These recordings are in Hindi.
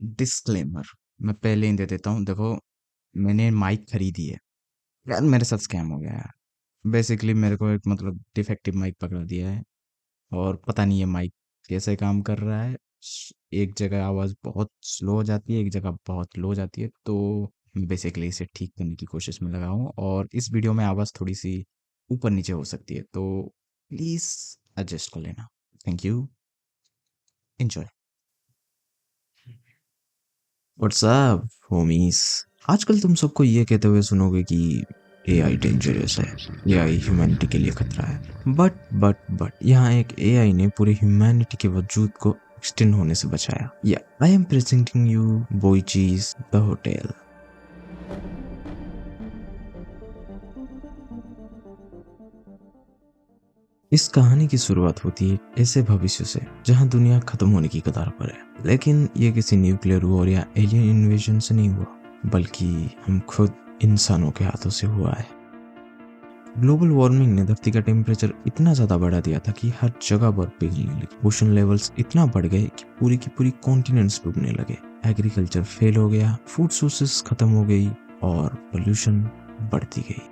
डिस्क्लेमर मैं पहले ही दे देता हूँ। देखो, मैंने माइक खरीदी है यार, मेरे साथ स्कैम हो गया यार। बेसिकली मेरे को एक डिफेक्टिव माइक पकड़ा दिया है और पता नहीं ये माइक कैसे काम कर रहा है। एक जगह आवाज़ बहुत स्लो हो जाती है, एक जगह बहुत लो हो जाती है। तो बेसिकली इसे ठीक करने की कोशिश में लगा हूँ और इस वीडियो में आवाज़ थोड़ी सी ऊपर नीचे हो सकती है, तो प्लीज़ एडजस्ट कर लेना। Thank you. Enjoy. What's up homies. आजकल तुम सबको ये कहते हुए सुनोगे कि एआई डेंजरस है, एआई ह्यूमैनिटी के लिए खतरा है। बट यहाँ एक एआई ने पूरे ह्यूमैनिटी के वजूद को एक्सटेंड होने से बचाया। या आई एम प्रेजेंटिंग यू बोइचीज द होटल। इस कहानी की शुरुआत होती है ऐसे भविष्य से जहां दुनिया खत्म होने की कगार पर है, लेकिन ये किसी न्यूक्लियर वॉर या एलियन इन्वेजन से नहीं हुआ, बल्कि हम खुद इंसानों के हाथों से हुआ है। ग्लोबल वार्मिंग ने धरती का टेम्परेचर इतना ज्यादा बढ़ा दिया था कि हर जगह बर्फ पिघलने लगी। ओशन लेवल्स इतना बढ़ गए कि पूरी की पूरी कॉन्टिनेंट्स डूबने लगे। एग्रीकल्चर फेल हो गया, फूड सोर्सेस खत्म हो गई और पोल्यूशन बढ़ती गई।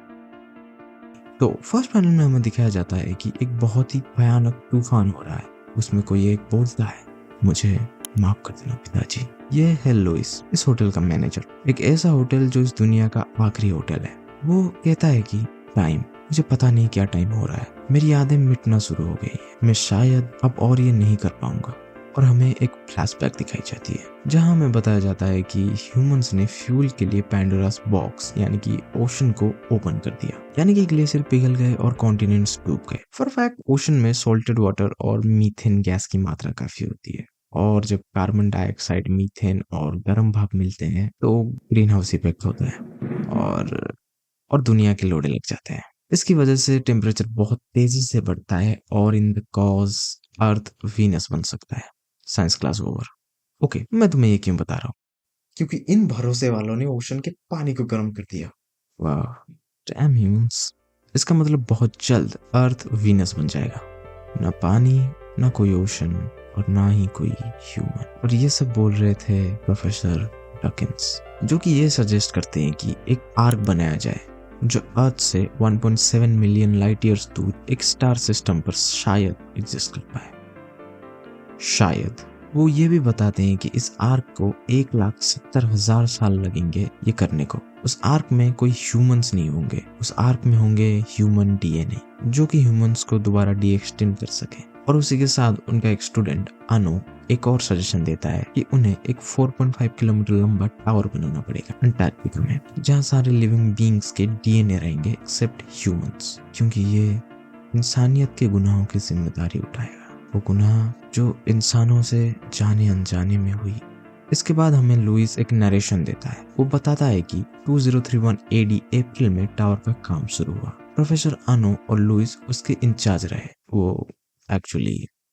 तो फर्स्ट पैनल में हमें दिखाया जाता है कि एक बहुत ही भयानक तूफान हो रहा है। उसमें कोई एक बोलता है, मुझे माफ कर देना पिताजी। ये है लुइस, इस होटल का मैनेजर। एक ऐसा होटल जो इस दुनिया का आखिरी होटल है। वो कहता है कि टाइम, मुझे पता नहीं क्या टाइम हो रहा है, मेरी यादें मिटना शुरू हो गई है, मैं शायद अब और ये नहीं कर पाऊंगा। और हमें एक फ्लैशबैक दिखाई जाती है जहां हमें बताया जाता है कि ह्यूमंस ने फ्यूल के लिए पैंडोरास बॉक्स यानी कि ओशन को ओपन कर दिया। यानी कि ग्लेशियर पिघल गए और कॉन्टिनेंट्स डूब गए। फॉर फैक्ट, ओशन में सॉल्टेड वाटर और मीथेन गैस की मात्रा काफी होती है, और जब कार्बन डाइऑक्साइड, मीथेन और गर्म भाप मिलते हैं तो ग्रीन हाउस इफेक्ट होता है और दुनिया के लोड़े लग जाते हैं। इसकी वजह से टेम्परेचर बहुत तेजी से बढ़ता है और in the cause earth Venus बन सकता है। Science class over. ओके, मैं तुम्हें ये क्यों बता रहा हूँ? क्योंकि इन भरोसे वालों ने ओशन के पानी को गर्म कर दिया। वाह, डैम ह्यूमंस। इसका मतलब बहुत जल्द अर्थ वीनस बन जाएगा। ना पानी, ना कोई ओशन और ना ही कोई ह्यूमन। और ये सब बोल रहे थे प्रोफेसर डकिंस, जो कि ये सजेस्ट करते हैं कि एक आर्क बनाया जाए जो अर्थ से 1.7 मिलियन लाइट ईयर्स दूर एक स्टार सिस्टम पर शायद एग्जिस्ट कर पाए। शायद। वो ये भी बताते हैं कि इस आर्क को 1,70,000 साल लगेंगे ये करने को। उस आर्क में कोई ह्यूमंस नहीं होंगे, उस आर्क में होंगे ह्यूमन डीएनए, जो कि ह्यूमंस को दोबारा डी एक्सटेंड कर सके। और उसी के साथ उनका एक स्टूडेंट अनु एक और सजेशन देता है कि उन्हें एक 4.5 किलोमीटर लंबा टावर बनाना पड़ेगा अंटार्कटिका में, जहाँ सारे लिविंग बींग्स के डीएनए रहेंगे एक्सेप्ट ह्यूमंस, क्योंकि ये इंसानियत के गुनाहों की जिम्मेदारी उठाएगा, वो गुनाह जो इंसानों से जाने अनजाने में हुई। इसके बाद हमें लुइस एक नरेशन देता है। वो बताता है कि 2031 एडी अप्रैल में टावर का काम शुरू हुआ। प्रोफेसर अनो और लुइस उसके इंचार्ज रहे।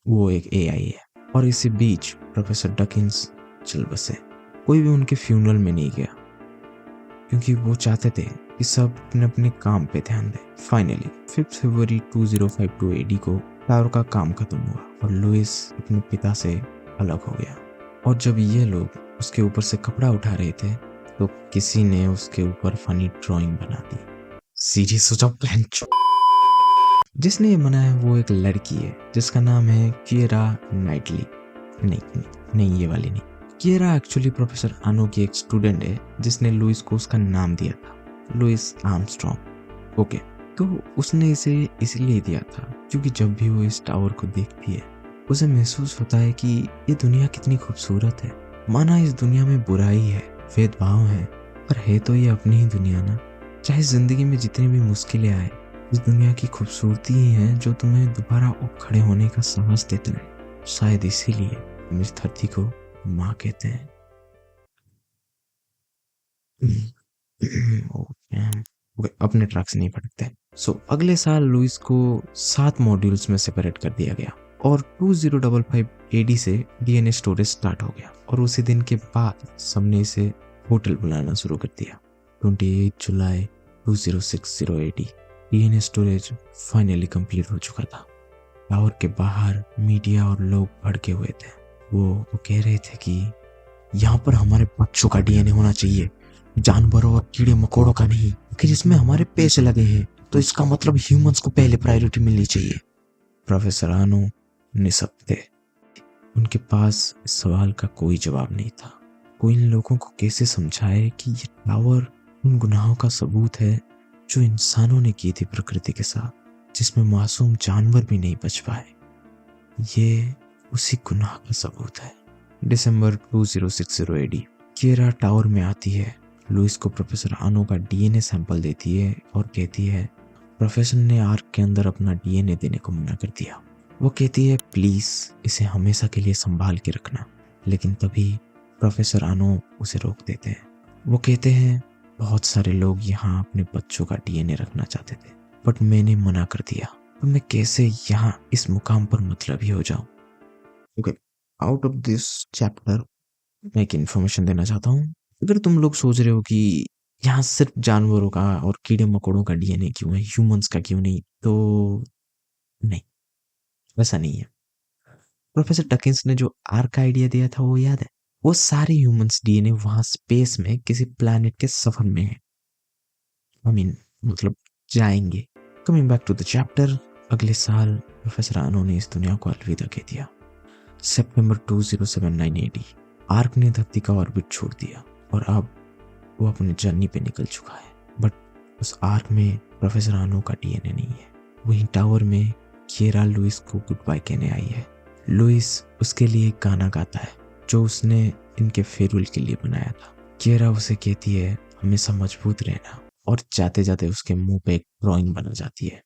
वो एक एआई है। और इसी बीच प्रोफेसर डकिंस चल बसे। कोई भी उनके फ्यूनरल में नहीं गया, क्योंकि वो चाहते थे कि सब अपने अपने काम पे ध्यान दें। फाइनली 5 फरवरी 2052 एडी को टावर का काम खत्म हुआ और लुइस अपने पिता से अलग हो गया। और जब ये लोग उसके ऊपर से कपड़ा उठा रहे थे तो किसी ने उसके ऊपर फनी ड्राइंग बना दी। सीरियस हो जाओ प्लान। जिसने ये बनाया वो एक लड़की है जिसका नाम है किएरा नाइटली। नहीं, ये वाली नहीं। किएरा एक्चुअली प्रोफेसर अनु की एक स्टूडेंट है जिसने लुइस को उसका नाम दिया था, लुइस आर्मस्ट्रॉन्ग। ओके, तो उसने इसे इसलिए दिया था क्योंकि जब भी वो इस टावर को देखती है उसे महसूस होता है कि ये दुनिया कितनी खूबसूरत है। माना इस दुनिया में बुराई है, भेदभाव है, पर है तो ये अपनी ही दुनिया ना। चाहे जिंदगी में जितनी भी मुश्किलें आए, इस दुनिया की खूबसूरती ही है जो तुम्हें दोबारा उठ खड़े होने का साहस देता है। शायद इसीलिए हम इस धरती को माँ कहते हैं। ओके, अपने ट्रैक से नहीं भटकते। अगले साल लुइस को 7 मॉड्यूल्स में सेपरेट कर दिया गया और 2055 एडी से डीएनए स्टोरेज स्टार्ट हो गया। और उसी दिन के बाद सबने इसे होटल बुलाना शुरू कर दिया। 28 जुलाई 2060 AD DNA storage finally complete हो चुका था। टावर के बाहर मीडिया और लोग भड़के हुए थे। वो कह रहे थे कि यहाँ पर हमारे बच्चों का डीएनए होना चाहिए, जानवरों और कीड़े मकोड़ों का नहीं, कि जिसमें हमारे पैसे लगे हैं, तो इसका मतलब ह्यूमंस को पहले प्रायोरिटी मिलनी चाहिए। प्रोफेसर आनो निःशब्द थे। उनके पास इस सवाल का कोई जवाब नहीं था। कोई इन लोगों को कैसे समझाए कि ये टावर उन गुनाहों का सबूत है जो इंसानों ने की थी प्रकृति के साथ, जिसमें मासूम जानवर भी नहीं बच पाए। ये उसी गुनाह का सबूत है। दिसंबर 2060 एडी, केरा टावर में आती है, लुइस को प्रोफेसर आनो का डीएनए सैंपल देती है और कहती है प्रोफेसर ने आर्क के अंदर अपना डीएनए देने को मना कर दिया। वो कहती है प्लीज इसे हमेशा के लिए संभाल के रखना, लेकिन तभी प्रोफेसर आनो उसे रोक देते हैं। वो कहते हैं बहुत सारे लोग यहाँ अपने बच्चों का डीएनए रखना चाहते थे, बट मैंने मना कर दिया, तो मैं कैसे यहाँ इस मुकाम पर मतलबी हो जाऊं। Okay, out of this chapter मैं एक इन्फॉर्मेशन देना चाहता हूँ। अगर तुम लोग सोच रहे हो कि यहाँ सिर्फ जानवरों का और कीड़े मकोड़ों का डीएनए क्यों है, ह्यूमंस का क्यों नहीं, तो नहीं, वैसा नहीं है। प्रोफेसर डकिंस ने जो आर्क का आइडिया दिया था वो याद है? वो सारे ह्यूमंस डीएनए वहां स्पेस में किसी प्लैनेट के सफर में है। मतलब जाएंगे। Coming back to the chapter, अगले साल प्रोफेसर आनो ने इस दुनिया को अलविदा कह दिया। सितंबर 2079 एडी, आर्क ने धरती का ऑर्बिट छोड़ दिया और अब वो अपनी जर्नी पे निकल चुका है, बट उस आर्क में प्रोफेसर आनो का डीएनए नहीं है। वहीं टावर में किएरा लुइस को गुड बाय कहने आई है। लुइस उसके लिए एक गाना गाता है जो उसने इनके फेयरवेल के लिए बनाया था। किएरा उसे कहती है हमेशा मजबूत रहना, और जाते जाते उसके मुंह पे एक ड्राइंग बना जाती है।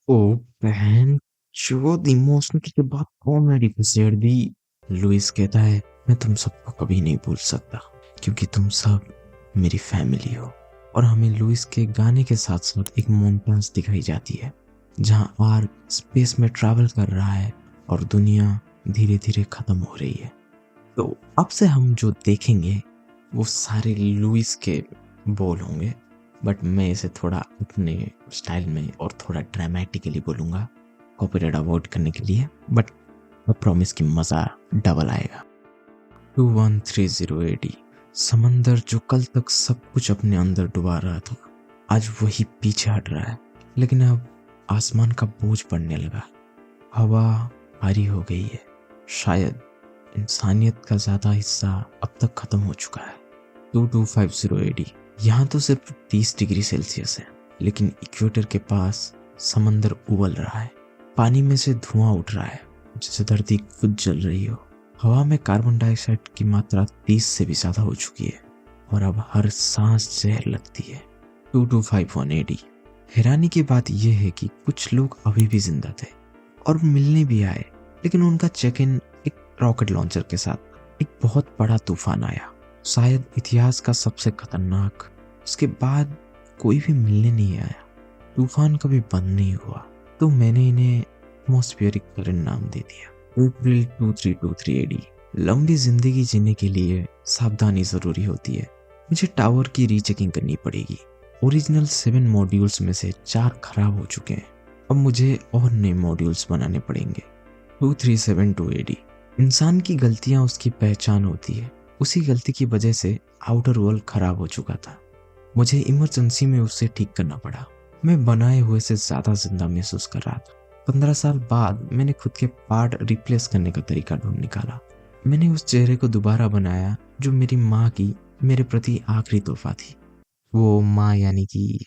ओ बहन, जो इमोशनल के बाद कॉमेडी घुसेड़ दी। लुइस कहता है मैं तुम सबको कभी नहीं भूल सकता, क्योंकि तुम सब मेरी फैमिली हो। और हमें लुइस के गाने के साथ साथ एक मोन्टाज दिखाई जाती है जहां आर्क स्पेस में ट्रैवल कर रहा है और दुनिया धीरे धीरे खत्म हो रही है। तो अब से हम जो देखेंगे वो सारे लुइस के बोल होंगे, बट मैं इसे थोड़ा अपने स्टाइल में और थोड़ा ड्रामेटिकली बोलूँगा कॉपीराइट अवॉइड करने के लिए, बट मैं प्रॉमिस की मज़ा डबल आएगा। 2130 एडी, समंदर जो कल तक सब कुछ अपने अंदर डुबा रहा था आज वही पीछे हट रहा है, लेकिन अब आसमान का बोझ पड़ने लगा। हवा भारी हो गई है। शायद इंसानियत का ज़्यादा हिस्सा अब तक खत्म हो चुका है। 2250 एडी, यहाँ तो सिर्फ 30 डिग्री सेल्सियस है, लेकिन इक्वेटर के पास समंदर उबल रहा है। पानी में से धुआं उठ रहा है जैसे धरती खुद जल रही हो। हवा में कार्बन डाइऑक्साइड की मात्रा 30 से भी ज़्यादा हो चुकी है और अब हर सांस जहर लगती है। 2251 एडी, हैरानी की बात यह है कि कुछ लोग अभी भी जिंदा थे और मिलने भी आए, लेकिन उनका चेक इन एक रॉकेट लॉन्चर के साथ एक बहुत बड़ा तूफान आया, शायद इतिहास का सबसे खतरनाक। उसके बाद कोई भी मिलने नहीं आया। तूफान कभी बंद नहीं हुआ, तो मैंने इन्हें एटमॉस्फेरिक करंट नाम दे दिया। अप्रैल 2323 एडी, लंबी जिंदगी जीने के लिए सावधानी जरूरी होती है। मुझे टावर की रीचेकिंग करनी पड़ेगी। ओरिजिनल 7 मॉड्यूल्स में से 4 खराब हो चुके हैं। अब मुझे और नए मॉड्यूल्स बनाने पड़ेंगे। 2372 एडी, इंसान की गलतियां उसकी पहचान होती है। उसी गलती की वजह से आउटर वर्ल्ड खराब हो चुका था। मुझे इमरजेंसी में उसे ठीक करना पड़ा। मैं बनाए हुए से ज्यादा जिंदा महसूस कर रहा था। 15 साल बाद मैंने खुद के पार्ट रिप्लेस करने का तरीका ढूंढ निकाला। मैंने उस चेहरे को दोबारा बनाया जो मेरी माँ की मेरे प्रति आखिरी तोहफा थी। वो माँ यानी कि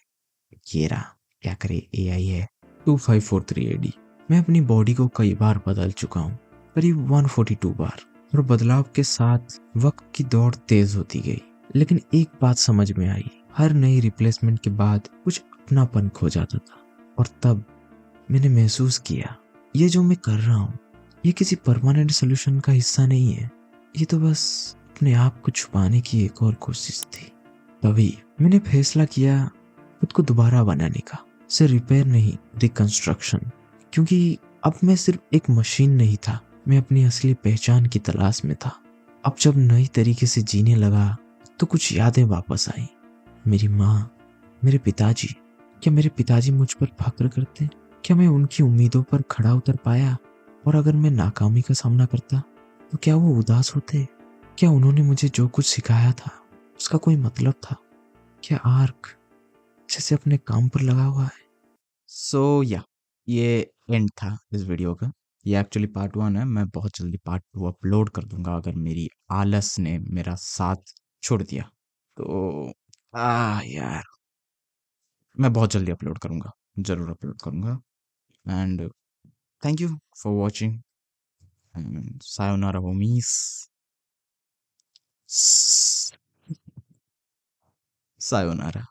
केरा, क्या करे एआई है। 2543 एडी, मैं अपनी बॉडी को कई बार बदल चुका हूँ, करीब 142 बार, और बदलाव के साथ वक्त की दौड़ तेज होती गई। लेकिन एक बात समझ में आई, हर नई रिप्लेसमेंट के बाद कुछ अपनापन खो जाता था। और तब मैंने महसूस किया ये जो मैं कर रहा हूँ ये किसी परमानेंट सोल्यूशन का हिस्सा नहीं है। ये तो बस अपने आप को छुपाने की एक और कोशिश थी। तभी मैंने फैसला किया खुद को दोबारा बनाने का, सिर्फ रिपेयर नहीं, रिकंस्ट्रक्शन। क्योंकि अब मैं सिर्फ एक मशीन नहीं था, मैं अपनी असली पहचान की तलाश में था। अब जब नई तरीके से जीने लगा तो कुछ यादें वापस आई। मेरी माँ, मेरे पिताजी। क्या मेरे पिताजी मुझ पर फक्र करते? क्या मैं उनकी उम्मीदों पर खड़ा उतर पाया? और अगर मैं नाकामी का सामना करता तो क्या वो उदास होते? क्या उन्होंने मुझे जो कुछ सिखाया था उसका कोई मतलब था? क्या आर्क जैसे अपने काम पर लगा हुआ है? सो या ये एंड था इस वीडियो का। ये एक्चुअली पार्ट 1 है। मैं बहुत जल्दी पार्ट 2 अपलोड कर दूंगा अगर मेरी आलस ने मेरा साथ छोड़ दिया तो। यार मैं बहुत जल्दी अपलोड करूंगा, जरूर अपलोड करूंगा। And thank you for watching and सायोनारा होमीस। सायोनारा।